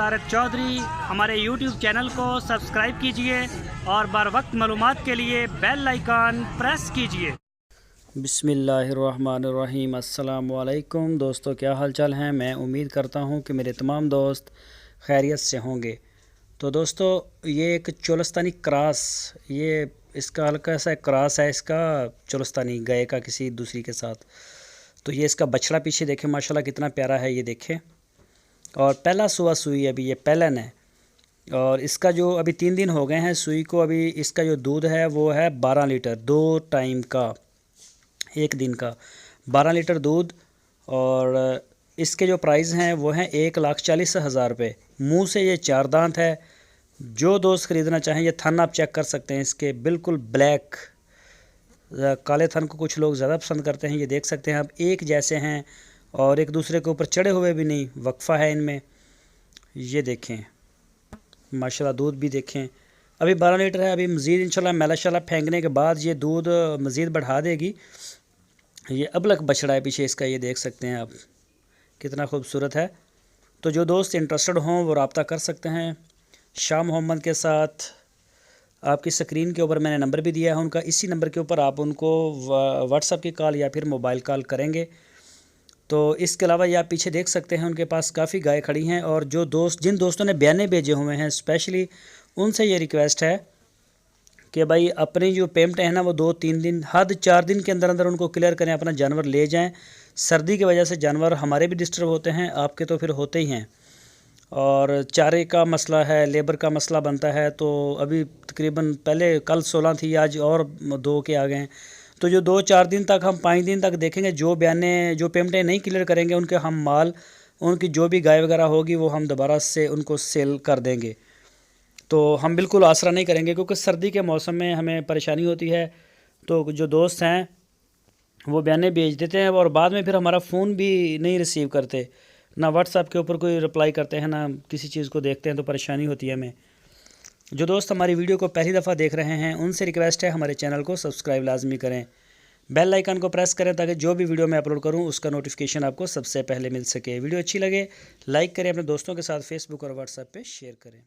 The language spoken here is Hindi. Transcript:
तारक चौधरी। हमारे YouTube चैनल को सब्सक्राइब कीजिए और बर वक्त मालूमात के लिए बेल आइकन प्रेस कीजिए। बिस्मिल्लाहिर्रहमानिर्रहीम। अस्सलाम वालेकुम दोस्तों, क्या हाल चाल हैं। मैं उम्मीद करता हूं कि मेरे तमाम दोस्त खैरियत से होंगे। तो दोस्तों, ये एक चोलस्तानी क्रॉस, ये इसका हल्का सा क्रॉस है इसका चोलस्तानी गाय का किसी दूसरी के साथ। तो ये इसका बछड़ा पीछे देखें, माशाल्लाह कितना प्यारा है, ये देखें। और पहला सुआ सुई अभी ये पहलन है और इसका जो अभी 3 दिन हो गए हैं सुई को। अभी इसका जो दूध है वो है 12 लीटर, 2 टाइम का, एक दिन का 12 लीटर दूध। और इसके जो प्राइस हैं वो हैं 1,40,000 रुपये। मुँह से ये 4 दांत है। जो दोस्त ख़रीदना चाहें ये थन आप चेक कर सकते हैं इसके, बिल्कुल ब्लैक, काले थन को कुछ लोग ज़्यादा पसंद करते हैं। ये देख सकते हैं आप, एक जैसे हैं और एक दूसरे के ऊपर चढ़े हुए भी नहीं, वक्फ़ा है इनमें। ये देखें माशाल्लाह, दूध भी देखें। अभी 12 लीटर है। अभी मज़ीद इंशाल्लाह माशाल्लाह फेंकने के बाद ये दूध मज़ीद बढ़ा देगी। ये अबलक बछड़ा है पीछे इसका, ये देख सकते हैं आप, कितना खूबसूरत है। तो जो दोस्त इंटरेस्टेड हों वो रब्ता कर सकते हैं शाह मोहम्मद के साथ। आपकी स्क्रीन के ऊपर मैंने नंबर भी दिया है उनका, इसी नंबर के ऊपर आप उनको व्हाट्सएप की कॉल या फिर मोबाइल कॉल करेंगे। तो इसके अलावा ये आप पीछे देख सकते हैं उनके पास काफ़ी गाय खड़ी हैं। और जो दोस्त, जिन दोस्तों ने बयाने भेजे हुए हैं स्पेशली, उनसे ये रिक्वेस्ट है कि भाई अपनी जो पेमेंट है ना वो 2-3 दिन, हद 4 दिन के अंदर अंदर उनको क्लियर करें, अपना जानवर ले जाएं। सर्दी की वजह से जानवर हमारे भी डिस्टर्ब होते हैं, आपके तो फिर होते ही हैं। और चारे का मसला है, लेबर का मसला बनता है। तो अभी तकरीबन पहले कल 16 थी, आज और 2 के आ गए हैं। तो जो 2-4 दिन तक, हम 5 दिन तक देखेंगे, जो बयाने, जो पेमेंटें नहीं क्लियर करेंगे उनके हम माल, उनकी जो भी गाय वगैरह होगी वो हम दोबारा से उनको सेल कर देंगे। तो हम बिल्कुल आसरा नहीं करेंगे, क्योंकि सर्दी के मौसम में हमें परेशानी होती है। तो जो दोस्त हैं वो बयाने भेज देते हैं और बाद में फिर हमारा फ़ोन भी नहीं रिसीव करते, ना व्हाट्सएप के ऊपर कोई रिप्लाई करते हैं, ना किसी चीज़ को देखते हैं। तो परेशानी होती है हमें। जो दोस्त हमारी वीडियो को पहली दफ़ा देख रहे हैं उनसे रिक्वेस्ट है हमारे चैनल को सब्सक्राइब लाजमी करें, बेल आइकन को प्रेस करें, ताकि जो भी वीडियो मैं अपलोड करूं उसका नोटिफिकेशन आपको सबसे पहले मिल सके। वीडियो अच्छी लगे लाइक करें, अपने दोस्तों के साथ फेसबुक और व्हाट्सएप पे शेयर करें।